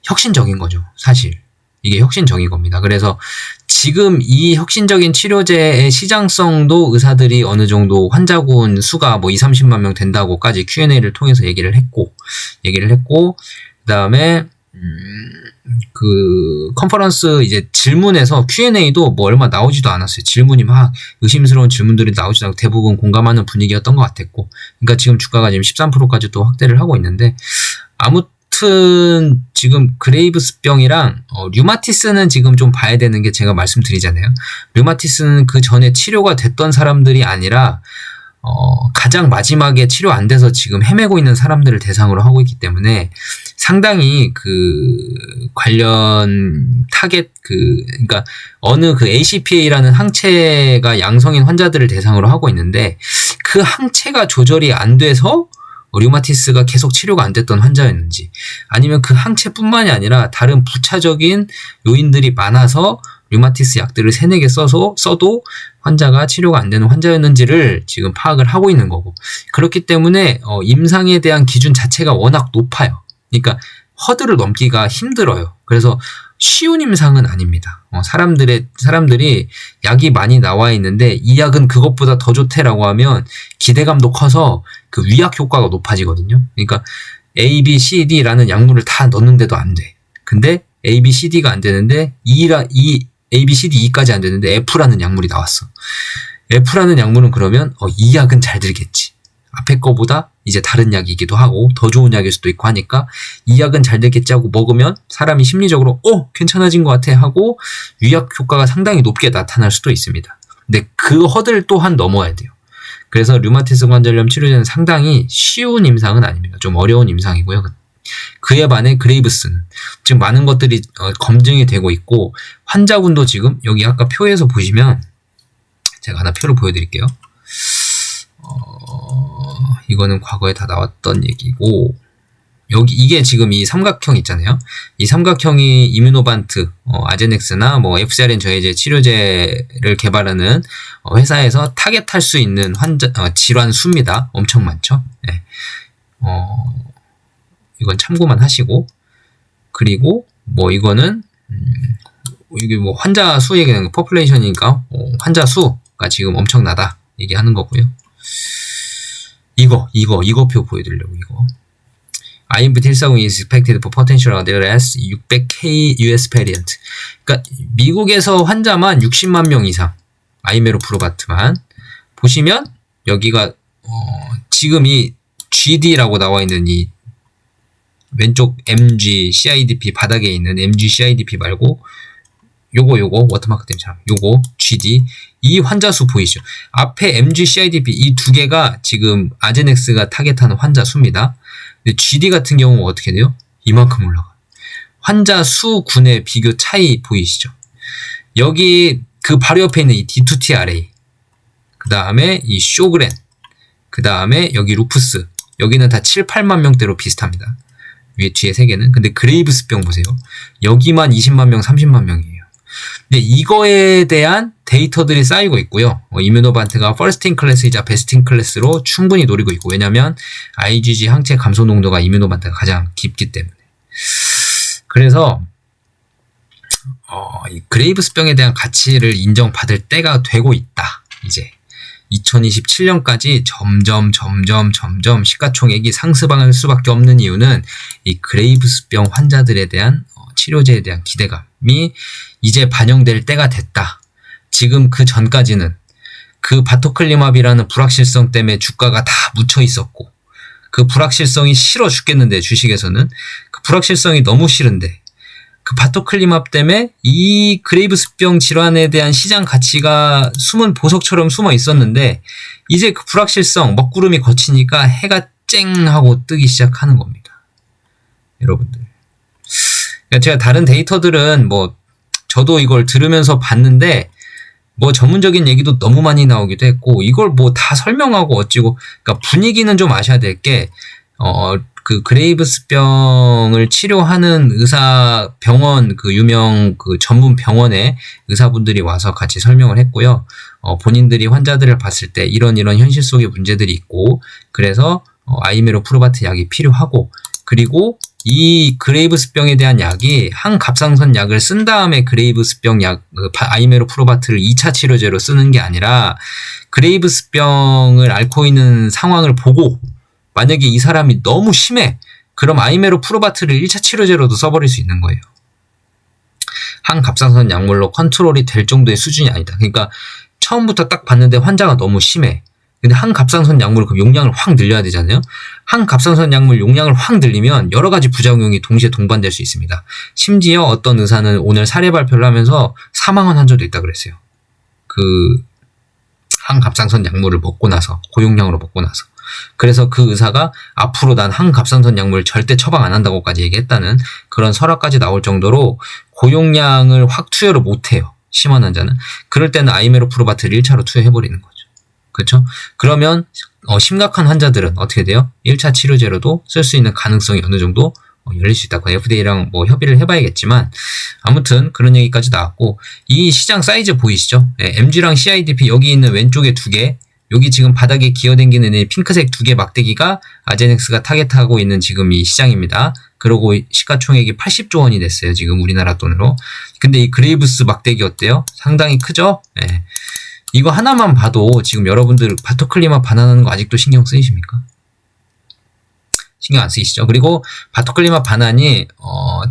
혁신적인 거죠, 사실. 이게 혁신적인 겁니다. 그래서 지금 이 혁신적인 치료제의 시장성도 의사들이 어느 정도 환자군 수가 뭐 20-30만 명 된다고까지 Q&A를 통해서 얘기를 했고, 그 다음에 그 컨퍼런스 이제 질문에서 Q&A도 뭐 얼마 나오지도 않았어요. 질문이 막 의심스러운 질문들이 나오지도 않고 대부분 공감하는 분위기였던 것 같았고, 그러니까 지금 주가가 지금 13%까지 또 확대를 하고 있는데, 아무튼 지금 그레이브스병이랑 류마티스는 지금 좀 봐야 되는 게, 제가 말씀드리잖아요. 류마티스는 그 전에 치료가 됐던 사람들이 아니라 가장 마지막에 치료 안 돼서 지금 헤매고 있는 사람들을 대상으로 하고 있기 때문에 상당히 그 관련 타겟 그러니까 어느 그 ACPA라는 항체가 양성인 환자들을 대상으로 하고 있는데, 그 항체가 조절이 안 돼서 류마티스가 계속 치료가 안 됐던 환자였는지, 아니면 그 항체뿐만이 아니라 다른 부차적인 요인들이 많아서 류마티스 약들을 3-4개 써도 환자가 치료가 안 되는 환자였는지를 지금 파악을 하고 있는 거고, 그렇기 때문에 임상에 대한 기준 자체가 워낙 높아요. 그러니까 허들을 넘기가 힘들어요. 그래서 쉬운 임상은 아닙니다. 사람들이 약이 많이 나와 있는데 이 약은 그것보다 더 좋대라고 하면 기대감도 커서 그 위약 효과가 높아지거든요. 그러니까 A, B, C, D라는 약물을 다 넣는데도 안 돼. 근데 A, B, C, D가 안 되는데 A, B, C, D, E까지 안 되는데 F라는 약물이 나왔어. F라는 약물은 그러면 이 약은 잘 들겠지. 앞에 거보다 이제 다른 약이기도 하고 더 좋은 약일 수도 있고 하니까 이 약은 잘 되겠지 하고 먹으면 사람이 심리적으로 괜찮아진 것 같아 하고 위약 효과가 상당히 높게 나타날 수도 있습니다. 근데 그 허들 또한 넘어야 돼요. 그래서 류마티스 관절염 치료제는 상당히 쉬운 임상은 아닙니다. 좀 어려운 임상이고요. 그에 반해 그레이브스는 지금 많은 것들이 검증이 되고 있고 환자분도 지금 여기 아까 표에서 보시면 제가 하나 표를 보여드릴게요. 이거는 과거에 다 나왔던 얘기고 여기 이게 지금 이 삼각형 있잖아요. 이 삼각형이 이뮤노반트, 아제넥스나 뭐 FcRn 저해제 치료제를 개발하는 회사에서 타겟할 수 있는 환자 질환 수입니다. 엄청 많죠. 네. 이건 참고만 하시고 그리고 뭐 이거는 이게 뭐 환자 수 얘기하는 거 population이니까 환자 수가 지금 엄청나다 얘기하는 거고요. 이거 표 보여드리려고 이거. IMV140 is expected for potential ALS 600K US variant. 그러니까 미국에서 환자만 60만 명 이상. 아이메로프로바트만 보시면 여기가 지금 이 GD라고 나와 있는 이 왼쪽 MG CIDP 바닥에 있는 MG CIDP 말고 요거 워터마크 때문에 참 요거 GD 이 환자 수 보이시죠? 앞에 MG CIDP 이 두 개가 지금 아제넥스가 타겟하는 환자 수입니다. 근데 GD 같은 경우는 어떻게 돼요? 이만큼 올라가. 환자 수 군의 비교 차이 보이시죠? 여기 그 바로 옆에 있는 이 D2TRA 그 다음에 이 쇼그렌 그 다음에 여기 루푸스 여기는 다 7, 8만 명대로 비슷합니다. 위에 뒤에 세 개는. 근데 그레이브스병 보세요. 여기만 20만 명, 30만 명이에요. 근데 이거에 대한 데이터들이 쌓이고 있고요. 이뮤노반트가 퍼스트 인 클래스이자 베스트 인 클래스로 충분히 노리고 있고 왜냐면 IgG 항체 감소 농도가 이뮤노반트가 가장 깊기 때문에. 그래서 이 그레이브스병에 대한 가치를 인정받을 때가 되고 있다. 이제 2027년까지 점점 시가총액이 상승할 수밖에 없는 이유는 이 그레이브스병 환자들에 대한 치료제에 대한 기대감이 이제 반영될 때가 됐다. 지금 그 전까지는 그 바토클리맙이라는 불확실성 때문에 주가가 다 묻혀 있었고 그 불확실성이 싫어 죽겠는데 주식에서는 그 불확실성이 너무 싫은데 그 바토클리맙 때문에 이 그레이브스병 질환에 대한 시장 가치가 숨은 보석처럼 숨어 있었는데 이제 그 불확실성 먹구름이 거치니까 해가 쨍 하고 뜨기 시작하는 겁니다. 여러분들. 그러니까 제가 다른 데이터들은 뭐 저도 이걸 들으면서 봤는데 뭐 전문적인 얘기도 너무 많이 나오기도 했고 이걸 뭐 다 설명하고 어찌고 그러니까 분위기는 좀 아셔야 될 게 그 그레이브스병을 치료하는 의사 병원 그 유명 그 전문 병원에 의사분들이 와서 같이 설명을 했고요. 본인들이 환자들을 봤을 때 이런 현실 속의 문제들이 있고 그래서 아이메로프로바트 약이 필요하고 그리고 이 그레이브스병에 대한 약이 항갑상선 약을 쓴 다음에 그레이브스병 약 아이메로프로바트를 2차 치료제로 쓰는 게 아니라 그레이브스병을 앓고 있는 상황을 보고 만약에 이 사람이 너무 심해 그럼 아이메로프로바트를 1차 치료제로도 써버릴 수 있는 거예요. 항갑상선 약물로 컨트롤이 될 정도의 수준이 아니다. 그러니까 처음부터 딱 봤는데 환자가 너무 심해. 근데 항갑상선 약물 그 용량을 확 늘려야 되잖아요. 항갑상선 약물 용량을 확 늘리면 여러 가지 부작용이 동시에 동반될 수 있습니다. 심지어 어떤 의사는 오늘 사례 발표를 하면서 사망한 환자도 있다 그랬어요. 그 항갑상선 약물을 먹고 나서 고용량으로 먹고 나서. 그래서 그 의사가 앞으로 난 항갑상선 약물 절대 처방 안 한다고까지 얘기했다는 그런 설화까지 나올 정도로 고용량을 확 투여를 못해요. 심한 환자는. 그럴 때는 아이메로프로바트를 1차로 투여해버리는 거죠. 그렇죠? 그러면 심각한 환자들은 어떻게 돼요? 1차 치료제로도 쓸 수 있는 가능성이 어느 정도 열릴 수 있다. FDA랑 뭐 협의를 해봐야겠지만 아무튼 그런 얘기까지 나왔고 이 시장 사이즈 보이시죠? MG랑 CIDP 여기 있는 왼쪽에 두 개 여기 지금 바닥에 기어댕기는 이 핑크색 두 개 막대기가 아제넥스가 타겟하고 있는 지금 이 시장입니다. 그리고 시가총액이 80조 원이 됐어요. 지금 우리나라 돈으로. 근데 이 그레이브스 막대기 어때요? 상당히 크죠? 네. 이거 하나만 봐도 지금 여러분들 바토클리맙 반환하는 거 아직도 신경 쓰이십니까? 신경 안 쓰이시죠? 그리고 바토클리맙 반환이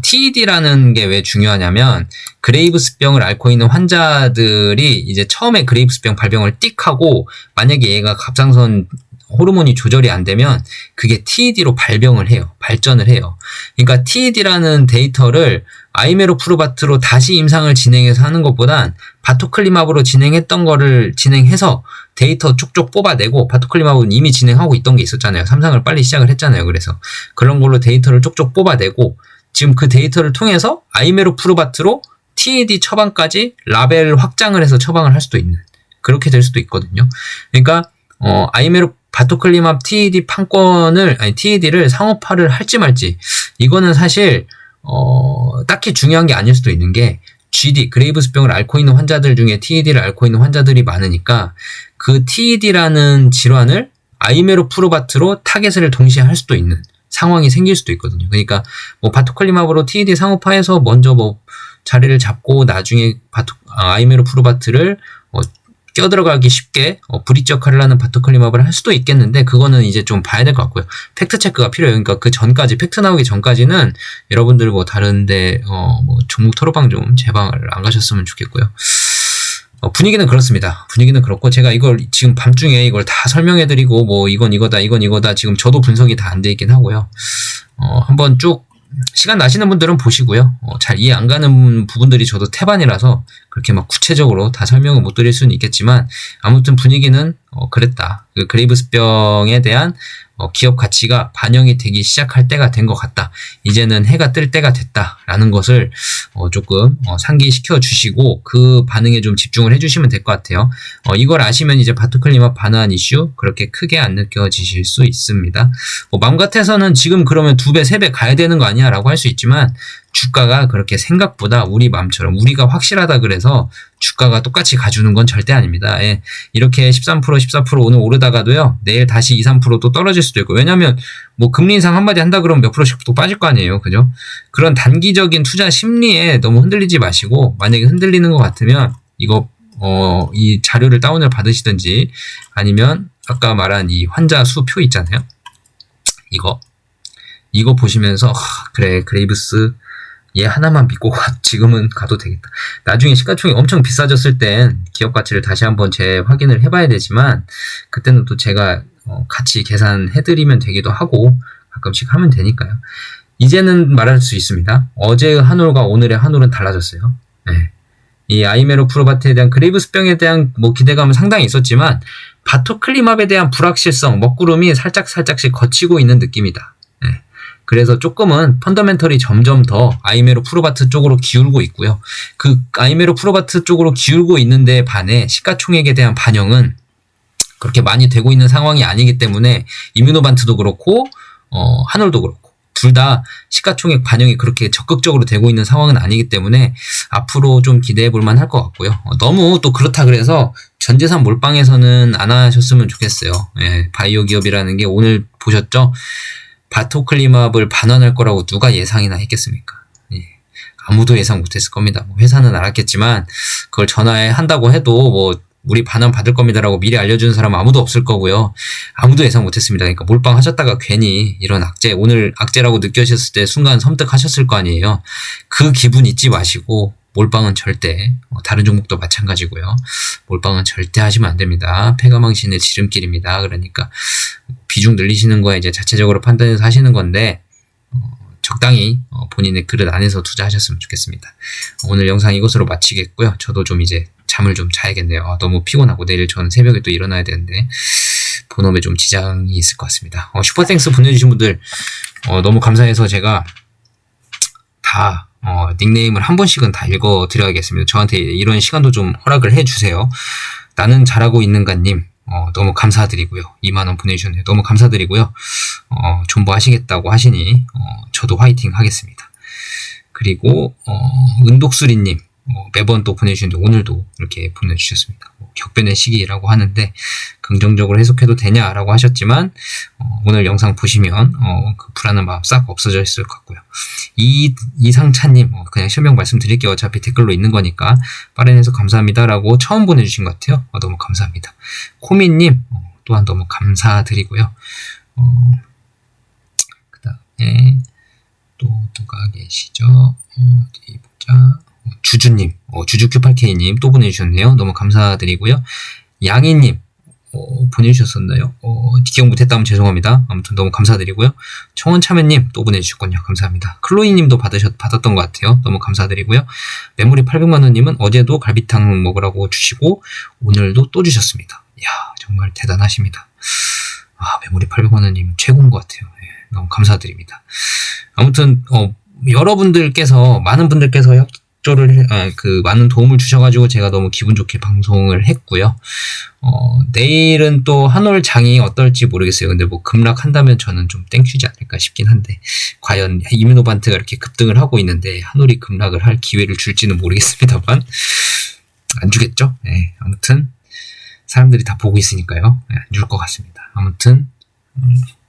TED라는 게 왜 중요하냐면 그레이브스병을 앓고 있는 환자들이 이제 처음에 그레이브스병 발병을 띡 하고 만약에 얘가 갑상선 호르몬이 조절이 안 되면 그게 TED로 발병을 해요. 발전을 해요. 그러니까 TED라는 데이터를 아이메로프루바트로 다시 임상을 진행해서 하는 것보단 바토클리맙으로 진행했던 거를 진행해서 데이터 쪽쪽 뽑아내고, 바토클리맙은 이미 진행하고 있던 게 있었잖아요. 3상을 빨리 시작을 했잖아요. 그래서 그런 걸로 데이터를 쪽쪽 뽑아내고 지금 그 데이터를 통해서 아이메로프루바트로 TED 처방까지 라벨 확장을 해서 처방을 할 수도 있는, 그렇게 될 수도 있거든요. 그러니까 바토클리맙 TED 판권을, TED를 상업화를 할지 말지, 이거는 사실 딱히 중요한 게 아닐 수도 있는 게, GD, 그레이브스병을 앓고 있는 환자들 중에 TED를 앓고 있는 환자들이 많으니까 그 TED라는 질환을 아이메로프루바트로 타겟을 동시에 할 수도 있는 상황이 생길 수도 있거든요. 그러니까 뭐 바토클리맙으로 TED 상업화해서 먼저 뭐 자리를 잡고 나중에 아이메로프루바트를 껴들어가기 쉽게 브릿지 역할을 하는 바토클리맙을 할 수도 있겠는데, 그거는 이제 좀 봐야 될 것 같고요. 팩트 체크가 필요해요. 그러니까 그 전까지, 팩트 나오기 전까지는 여러분들 뭐 다른데 뭐 종목 토론방 좀 제발 안 가셨으면 좋겠고요. 분위기는 그렇습니다. 분위기는 그렇고, 제가 이걸 지금 밤중에 이걸 다 설명해드리고 뭐 이건 이거다 지금 저도 분석이 다 안 돼 있긴 하고요. 한번 쭉 시간 나시는 분들은 보시고요. 잘 이해 안 가는 부분들이 저도 태반이라서 그렇게 막 구체적으로 다 설명을 못 드릴 수는 있겠지만, 아무튼 분위기는 그랬다. 그 그레이브스병에 대한 기업 가치가 반영이 되기 시작할 때가 된 것 같다. 이제는 해가 뜰 때가 됐다라는 것을 조금 상기시켜 주시고 그 반응에 좀 집중을 해주시면 될 것 같아요. 이걸 아시면 이제 바토클리맙 반환 이슈 그렇게 크게 안 느껴지실 수 있습니다. 맘 같아서는 지금 그러면 2배, 3배 가야 되는 거 아니야? 라고 할 수 있지만, 주가가 그렇게 생각보다 우리 마음처럼 우리가 확실하다 그래서 주가가 똑같이 가주는 건 절대 아닙니다. 예. 이렇게 13%, 14% 오늘 오르다가도요, 내일 다시 2, 3% 또 떨어질 수도 있고, 왜냐면 뭐 금리 인상 한마디 한다 그러면 몇 프로씩 또 빠질 거 아니에요. 그죠? 그런 단기적인 투자 심리에 너무 흔들리지 마시고, 만약에 흔들리는 것 같으면 이거 이 자료를 다운을 받으시든지, 아니면 아까 말한 이 환자 수표 있잖아요. 이거 보시면서 그래, 그레이브스 얘 하나만 믿고 지금은 가도 되겠다. 나중에 시가총액이 엄청 비싸졌을 땐 기업 가치를 다시 한번 재확인을 해봐야 되지만, 그때는 또 제가 같이 계산해드리면 되기도 하고 가끔씩 하면 되니까요. 이제는 말할 수 있습니다. 어제의 한올과 오늘의 한올은 달라졌어요. 네. 이 아이메로프루바트에 대한 그레이브스병에 대한 뭐 기대감은 상당히 있었지만, 바토클리맙에 대한 불확실성, 먹구름이 살짝씩 거치고 있는 느낌이다. 네. 그래서 조금은 펀더멘털이 점점 더 아이메로프루바트 쪽으로 기울고 있고요. 그 아이메로프루바트 쪽으로 기울고 있는데 반해 시가총액에 대한 반영은 그렇게 많이 되고 있는 상황이 아니기 때문에, 이뮤노반트도 그렇고 한올도 그렇고 둘 다 시가총액 반영이 그렇게 적극적으로 되고 있는 상황은 아니기 때문에 앞으로 좀 기대해 볼 만할 것 같고요. 너무 또 그렇다 그래서 전재산 몰빵에서는 안 하셨으면 좋겠어요. 예, 바이오 기업이라는 게 오늘 보셨죠? 바토클리맙을 반환할 거라고 누가 예상이나 했겠습니까? 예, 아무도 예상 못했을 겁니다. 회사는 알았겠지만 그걸 전화한다고 해도 뭐 우리 반환 받을 겁니다라고 미리 알려주는 사람은 아무도 없을 거고요. 아무도 예상 못했습니다. 그러니까 몰빵하셨다가 괜히 이런 악재, 오늘 악재라고 느껴졌을 때 순간 섬뜩하셨을 거 아니에요. 그 기분 잊지 마시고, 몰빵은 절대, 다른 종목도 마찬가지고요. 몰빵은 절대 하시면 안 됩니다. 패가망신의 지름길입니다. 그러니까 비중 늘리시는 거에 이제 자체적으로 판단해서 하시는 건데, 적당히 본인의 그릇 안에서 투자하셨으면 좋겠습니다. 오늘 영상 이것으로 마치겠고요. 저도 좀 이제 잠을 좀 자야겠네요. 너무 피곤하고 내일 저는 새벽에 또 일어나야 되는데 본업에 좀 지장이 있을 것 같습니다. 슈퍼땡스 보내주신 분들 너무 감사해서 제가 다 닉네임을 한 번씩은 다 읽어드려야겠습니다. 저한테 이런 시간도 좀 허락을 해주세요. 나는 잘하고 있는가님, 너무 감사드리고요. 2만원 보내주셨네요. 너무 감사드리고요. 존버하시겠다고 하시니 저도 화이팅 하겠습니다. 그리고 은독수리님, 매번 또 보내주시는데 오늘도 이렇게 보내주셨습니다. 격변의 시기라고 하는데 긍정적으로 해석해도 되냐라고 하셨지만, 오늘 영상 보시면 그 불안한 마음 싹 없어져 있을 것 같고요. 이상찬님, 그냥 실명 말씀드릴게요. 어차피 댓글로 있는 거니까. 빠른 해석 감사합니다라고 처음 보내주신 것 같아요. 너무 감사합니다. 코미님, 또한 너무 감사드리고요. 예. 또 누가 계시죠? 어디 보자. 주주님, 주주Q8K님 또 보내주셨네요. 너무 감사드리고요. 양희님, 보내주셨었나요? 기억 못했다면 죄송합니다. 아무튼 너무 감사드리고요. 청원참외님 또 보내주셨군요. 감사합니다. 클로이님도 받았던 것 같아요. 너무 감사드리고요. 메모리 800만원님은 어제도 갈비탕 먹으라고 주시고 오늘도 또 주셨습니다. 이야, 정말 대단하십니다. 메모리 800만원님 최고인 것 같아요. 예, 너무 감사드립니다. 아무튼 여러분들께서 많은 분들께서 많은 도움을 주셔가지고 제가 너무 기분 좋게 방송을 했고요. 내일은 또 한올 장이 어떨지 모르겠어요. 근데 뭐 급락한다면 저는 좀 땡큐지 않을까 싶긴 한데, 과연 이뮤노반트가 이렇게 급등을 하고 있는데 한올이 급락을 할 기회를 줄지는 모르겠습니다만, 안 주겠죠? 네, 아무튼 사람들이 다 보고 있으니까요. 네, 안 줄 것 같습니다. 아무튼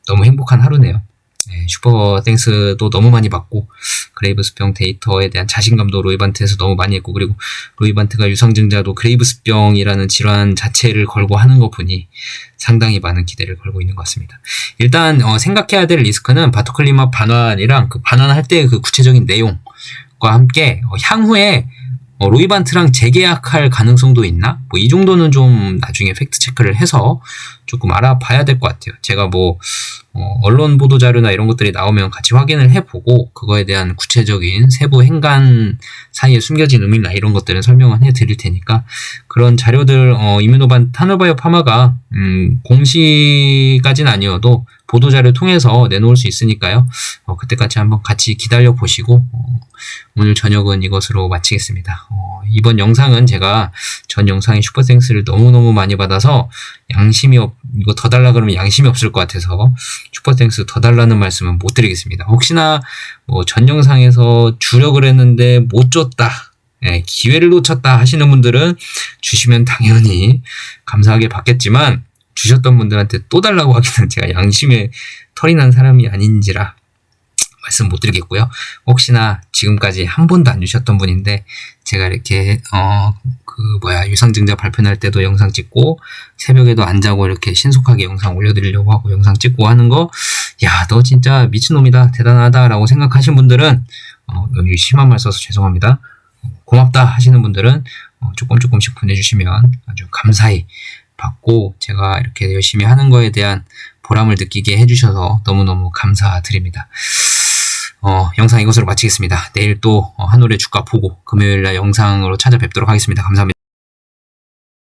너무 행복한 하루네요. 네, 슈퍼 땡스도 너무 많이 받고, 그레이브스병 데이터에 대한 자신감도 로이반트에서 너무 많이 했고, 그리고 로이반트가 유상증자도 그레이브스병이라는 질환 자체를 걸고 하는 거 보니 상당히 많은 기대를 걸고 있는 것 같습니다. 일단 생각해야 될 리스크는 바토클리맙 반환이랑 그 반환할 때 그 구체적인 내용과 함께 향후에 로이반트랑 재계약할 가능성도 있나? 뭐 이 정도는 좀 나중에 팩트 체크를 해서 조금 알아봐야 될 것 같아요. 제가 언론 보도 자료나 이런 것들이 나오면 같이 확인을 해보고 그거에 대한 구체적인 세부 행간 사이에 숨겨진 의미나 이런 것들은 설명을 해드릴 테니까, 그런 자료들 한올바이오 파마가 공시까지는 아니어도 보도자료 통해서 내놓을 수 있으니까요. 그때까지 한번 같이 기다려 보시고 오늘 저녁은 이것으로 마치겠습니다. 이번 영상은 제가 전 영상에 슈퍼땡스를 너무너무 많이 받아서 이거 더 달라 그러면 양심이 없을 것 같아서 슈퍼땡스 더 달라는 말씀은 못 드리겠습니다. 혹시나 전 영상에서 주려고 그랬는데 못 줬다, 기회를 놓쳤다 하시는 분들은 주시면 당연히 감사하게 받겠지만, 주셨던 분들한테 또 달라고 하기는 제가 양심에 털이 난 사람이 아닌지라 말씀 못 드리겠고요. 혹시나 지금까지 한 번도 안 주셨던 분인데 제가 이렇게 유상증자 발표날 때도 영상 찍고 새벽에도 안 자고 이렇게 신속하게 영상 올려드리려고 하고 영상 찍고 하는 거, 야, 너 진짜 미친놈이다, 대단하다 라고 생각하신 분들은 여기 심한 말 써서 죄송합니다. 고맙다 하시는 분들은 조금씩 보내주시면 아주 감사히 받고 제가 이렇게 열심히 하는 거에 대한 보람을 느끼게 해주셔서 너무너무 감사드립니다. 영상 이것으로 마치겠습니다. 내일 또 한올의 주가 보고 금요일날 영상으로 찾아뵙도록 하겠습니다. 감사합니다.